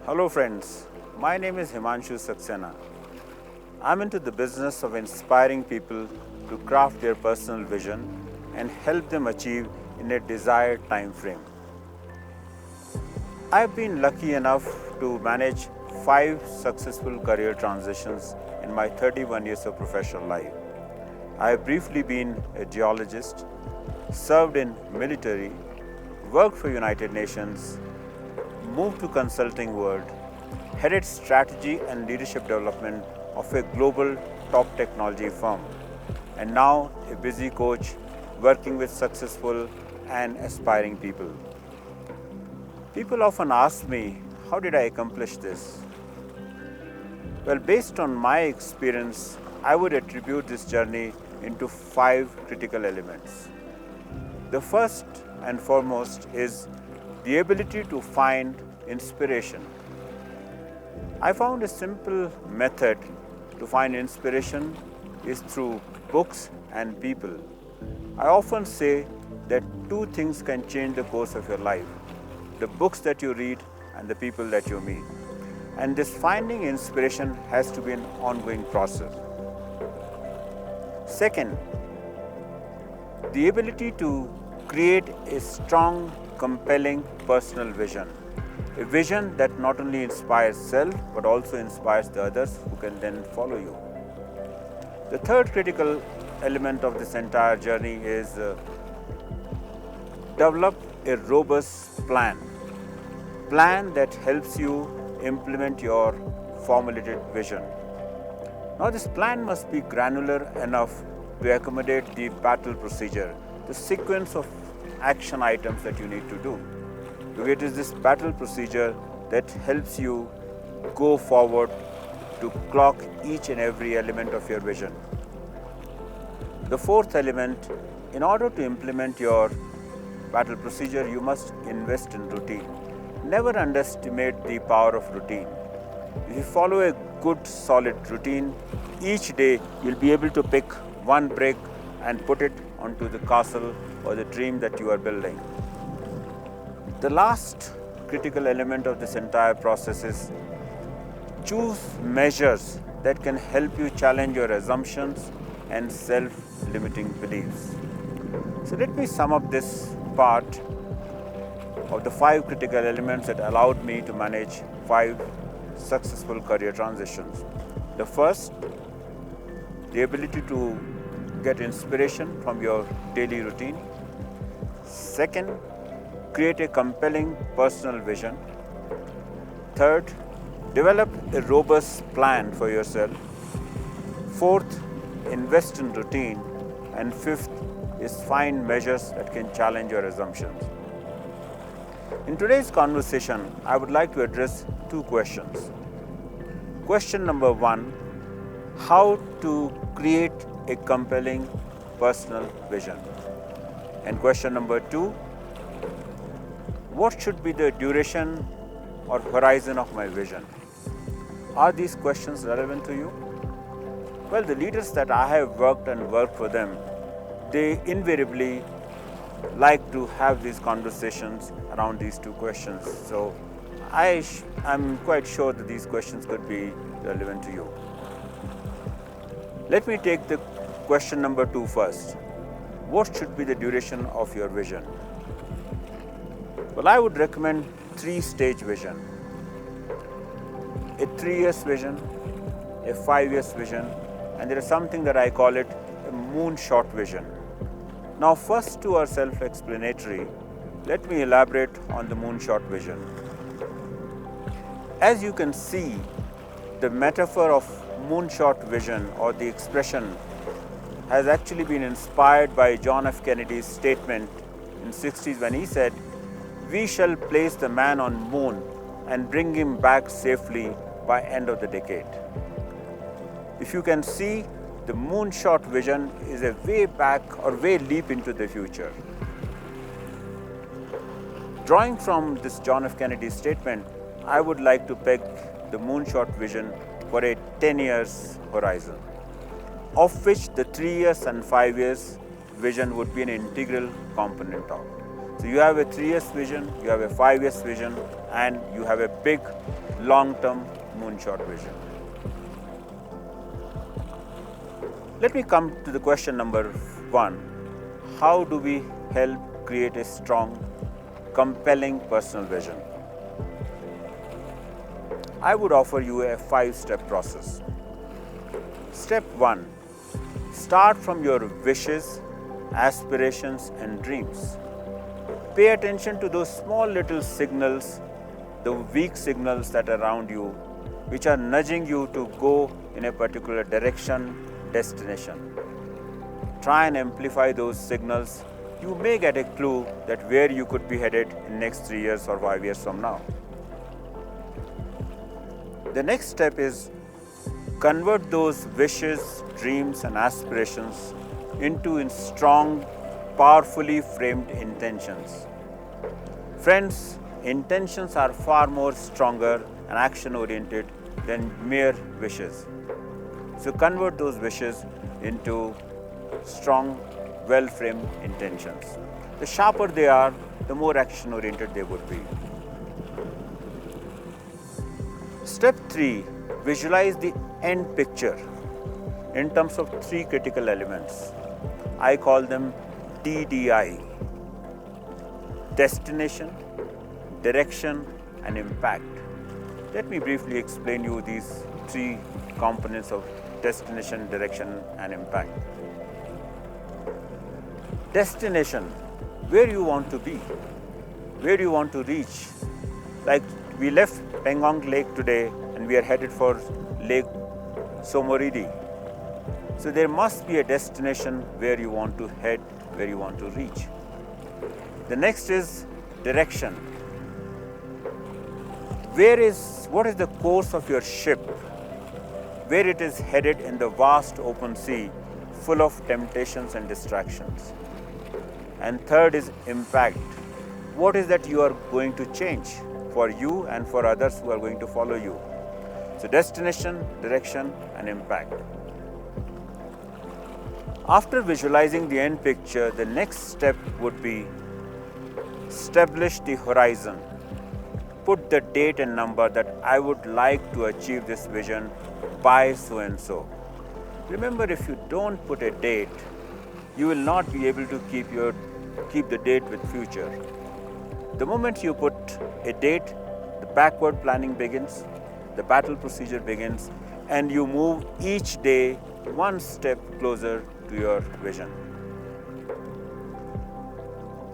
Hello friends, my name is Himanshu Saxena. I'm into the business of inspiring people to craft their personal vision and help them achieve in a desired time frame. I've been lucky enough to manage 5 successful career transitions in my 31 years of professional life. I have briefly been a geologist, served in military, worked for United Nations, moved to consulting world, headed strategy and leadership development of a global top technology firm, and now a busy coach working with successful and aspiring people. People often ask me, how did I accomplish this? Well, based on my experience, I would attribute this journey into 5 critical elements. The first and foremost is the ability to find inspiration. I found a simple method to find inspiration is through books and people. I often say that 2 things can change the course of your life: the books that you read and the people that you meet. And this finding inspiration has to be an ongoing process. Second, the ability to create a strong, compelling personal vision. A vision that not only inspires self but also inspires the others who can then follow you. The third critical element of this entire journey is develop a robust plan that helps you implement your formulated vision. Now this plan must be granular enough to accommodate the battle procedure, the sequence of action items that you need to do. Because it is this battle procedure that helps you go forward to clock each and every element of your vision. The fourth element, in order to implement your battle procedure, you must invest in routine. Never underestimate the power of routine. If you follow a good, solid routine, each day you'll be able to pick one brick and put it onto the castle or the dream that you are building. The last critical element of this entire process is choose measures that can help you challenge your assumptions and self-limiting beliefs. So let me sum up this part of the 5 critical elements that allowed me to manage 5 successful career transitions. The first, the ability to get inspiration from your daily routine. Second, create a compelling personal vision. Third, develop a robust plan for yourself. Fourth, invest in routine. And fifth is find measures that can challenge your assumptions. In today's conversation, I would like to address 2 questions. Question number 1, how to create a compelling personal vision. And question number 2, what should be the duration or horizon of my vision? Are these questions relevant to you? Well, the leaders that I have worked for them, they invariably like to have these conversations around these 2 questions. So I'm quite sure that these questions could be relevant to you. Let me take the question number 2 first. What should be the duration of your vision? Well, I would recommend 3-stage vision. A 3 years vision, a 5 years vision, and there is something that I call it a moonshot vision. Now, first 2 are self-explanatory. Let me elaborate on the moonshot vision. As you can see, the metaphor of moonshot vision or the expression has actually been inspired by John F. Kennedy's statement in the 60s when he said, "We shall place the man on moon and bring him back safely by end of the decade." If you can see, the Moonshot Vision is a way back or way leap into the future. Drawing from this John F. Kennedy statement, I would like to peg the Moonshot Vision for a 10 years horizon, of which the 3 years and 5 years vision would be an integral component of. So you have a 3 years vision, you have a 5 years vision, and you have a big long-term Moonshot Vision. Let me come to the question number 1. How do we help create a strong, compelling personal vision? I would offer you a 5-step process. Step 1. Start from your wishes, aspirations, and dreams. Pay attention to those small little signals, the weak signals that are around you, which are nudging you to go in a particular direction, destination. Try and amplify those signals. You may get a clue that where you could be headed in next 3 years or 5 years from now. The next step is convert those wishes, dreams, and aspirations into strong, powerfully framed intentions. Friends, intentions are far more stronger and action-oriented than mere wishes. So convert those wishes into strong, well-framed intentions. The sharper they are, the more action-oriented they would be. Step 3. Visualize the end picture in terms of 3 critical elements. I call them DDI: destination, direction, and impact. Let me briefly explain you these 3 components of destination, direction, and impact. Destination: where you want to be, where you want to reach. Like we left Pangong Lake today and we are headed for Lake Moriri. So there must be a destination where you want to head, where you want to reach. The next is direction. What is the course of your ship? Where it is headed in the vast open sea, full of temptations and distractions. And third is impact. What is that you are going to change for you and for others who are going to follow you? So destination, direction, and impact. After visualizing the end picture, the next step would be establish the horizon. Put the date and number that I would like to achieve this vision by so and so. Remember, if you don't put a date, you will not be able to keep the date with future. The moment you put a date, the backward planning begins, the battle procedure begins, and you move each day one step closer to your vision.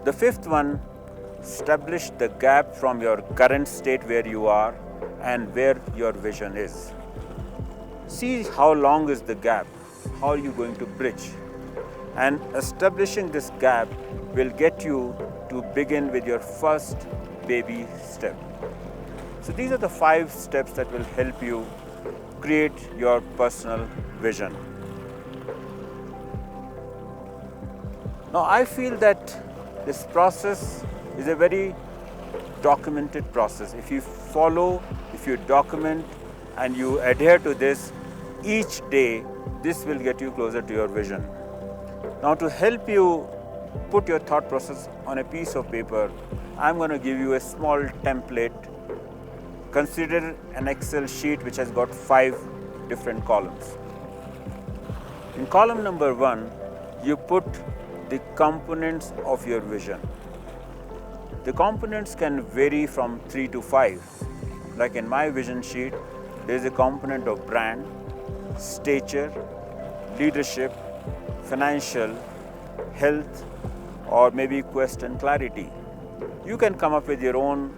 The 5th one, establish the gap from your current state where you are and where your vision is. See how long is the gap, how are you going to bridge? And establishing this gap will get you to begin with your first baby step. So these are the 5 steps that will help you create your personal vision. Now I feel that this process is a very documented process. If you follow, if you document and you adhere to this each day, this will get you closer to your vision. Now to help you put your thought process on a piece of paper, I'm going to give you a small template. Consider an Excel sheet which has got 5 different columns. In column number 1, you put the components of your vision. The components can vary from 3 to 5. Like in my vision sheet, there is a component of brand, stature, leadership, financial, health, or maybe quest and clarity. You can come up with your own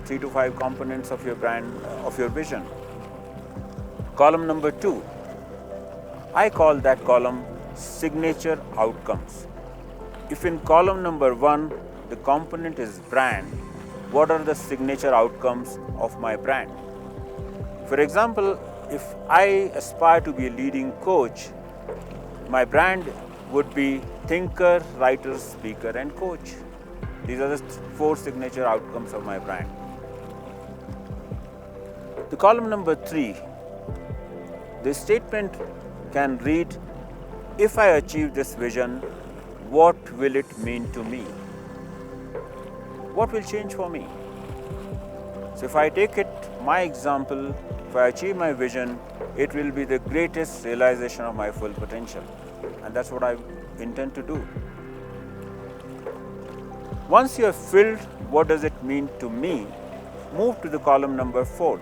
3 to 5 components of your brand, of your vision. Column number 2, I call that column signature outcomes. If in column number 1, the component is brand, what are the signature outcomes of my brand? For example, if I aspire to be a leading coach, My brand would be thinker, writer, speaker, and coach. These are the 4 signature outcomes of my brand. The column number 3, the statement can read, if I achieve this vision, what will it mean to me? What will change for me? So if I take it, my example, if I achieve my vision, it will be the greatest realization of my full potential. And that's what I intend to do. Once you have filled what does it mean to me, move to the column number 4,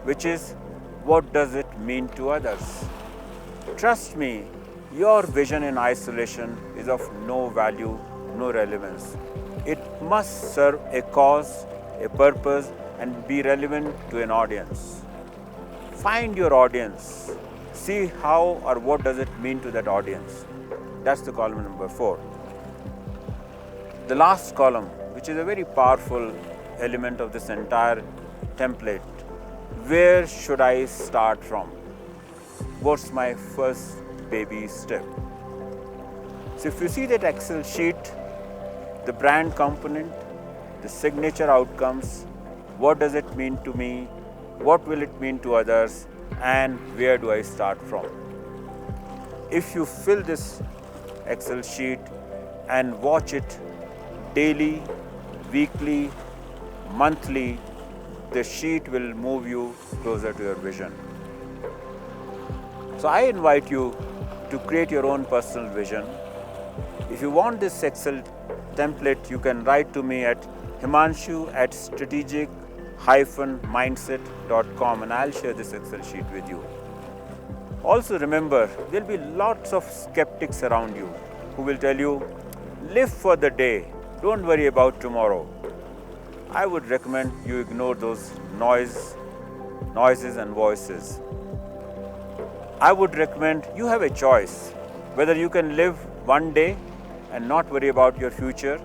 which is what does it mean to others. Trust me, your vision in isolation is of no value, no relevance. It must serve a cause, a purpose, and be relevant to an audience. Find your audience. See how or what does it mean to that audience. That's the column number 4. The last column, which is a very powerful element of this entire template. Where should I start from? What's my first baby step? So if you see that Excel sheet, the brand component, the signature outcomes, what does it mean to me, what will it mean to others, and where do I start from? If you fill this Excel sheet and watch it daily, weekly, monthly, the sheet will move you closer to your vision. So I invite you to create your own personal vision. If you want this Excel template, you can write to me at himanshu@strategic-mindset.com and I'll share this Excel sheet with you. Also remember, there'll be lots of skeptics around you who will tell you, live for the day, don't worry about tomorrow. I would recommend you ignore those noises and voices. I would recommend you have a choice, whether you can live one day and not worry about your future,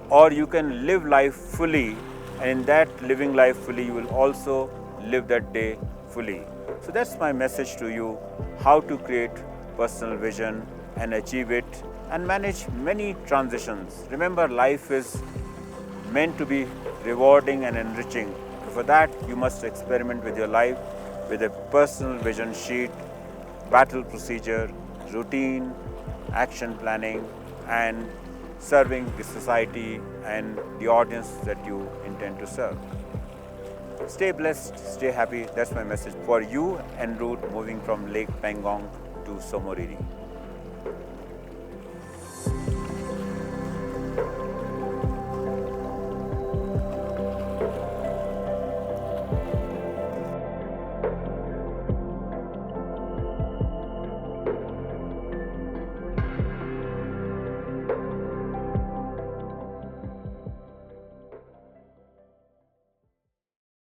or you can live life fully, and in that living life fully, you will also live that day fully. So that's my message to you, how to create personal vision and achieve it and manage many transitions. Remember, life is meant to be rewarding and enriching. For that, you must experiment with your life with a personal vision sheet, battle procedure, routine, action planning, and serving the society and the audience that you intend to serve. Stay blessed, stay happy. That's my message for you en route moving from Lake Pangong to Moriri.